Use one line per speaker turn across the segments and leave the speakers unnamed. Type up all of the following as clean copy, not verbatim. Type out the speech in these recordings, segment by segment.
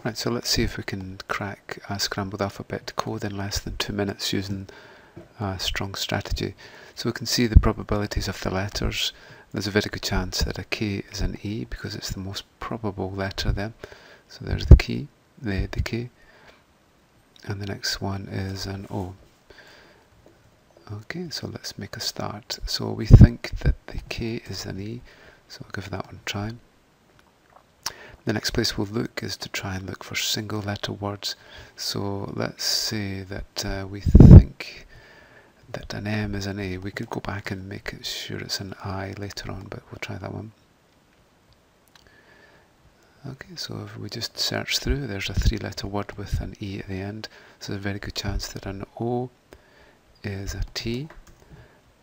Right, so let's see if we can crack a scrambled alphabet code in less than 2 minutes using a strong strategy. So we can see the probabilities of the letters. There's a very good chance that a K is an E because it's the most probable letter there. So there's the key, the K, and the next one is an O. Okay, so let's make a start. So we think that the K is an E, so I'll give that one a try. The next place we'll look is to try and look for single letter words. So let's say that we think that an M is an A. We could go back and make it sure it's an I later on, but we'll try that one. Okay, so if we just search through, there's a 3-letter word with an E at the end. So there's a very good chance that an O is a T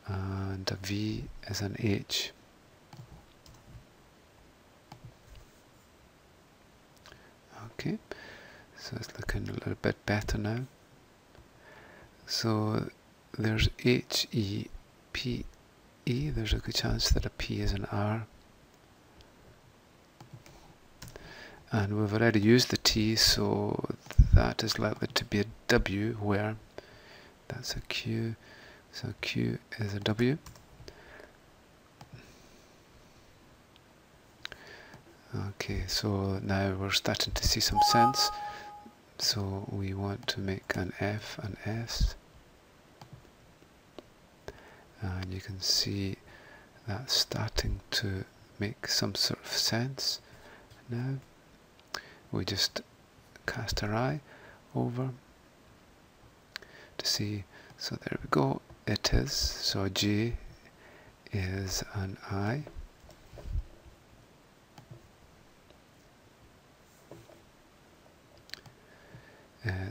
and a V is an H. Okay, so it's looking a little bit better now. So there's H, E, P, E. There's a good chance that a P is an R. And we've already used the T, so that is likely to be a W, where that's a Q. So Q is a W. Okay, so now we're starting to see some sense. So we want to make an F, an S. And you can see that's starting to make some sort of sense now. We just cast our eye over to see. So there we go, it is. So J is an I.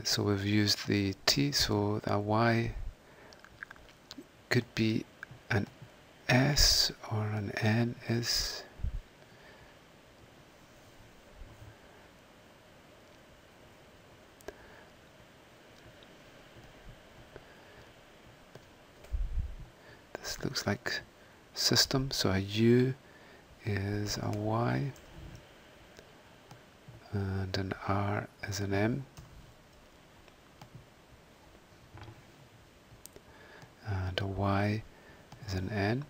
So we've used the T, so the Y could be an S or an N is. This looks like system, so a U is a Y and an R is an M. And a Y is an N.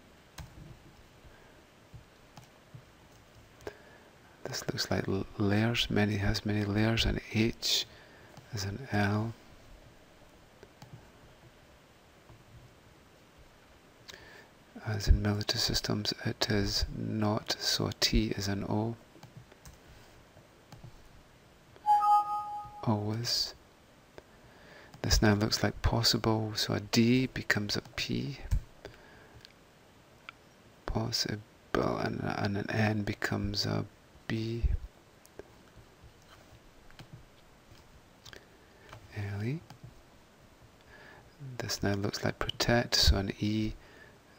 This looks like layers, has many layers. An H is an L. As in military systems it is not, so a T is an O. Always. This now looks like possible, so a D becomes a P. Possible, and an N becomes a B. LE. This now looks like protect, so an E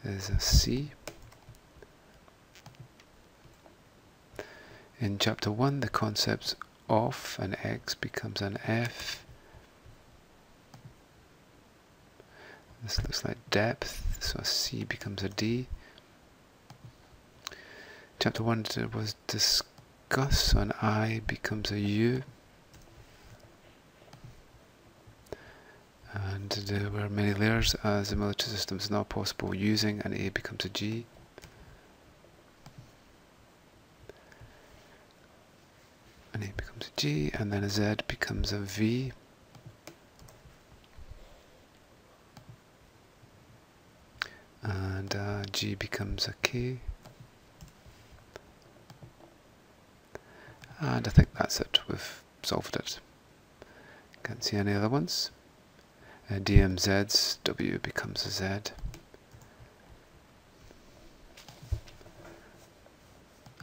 is a C. In chapter 1, the concepts of an X becomes an F. This looks like depth, so a C becomes a D. Chapter 1 was discuss, so an I becomes a U. And there were many layers, as the military system is not possible using, an A becomes a G. An A becomes a G, and then a Z becomes a V. And G becomes a K. And I think that's it, we've solved it. Can't see any other ones. DMZs, W becomes a Z.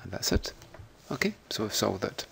And that's it. Okay, so we've solved it.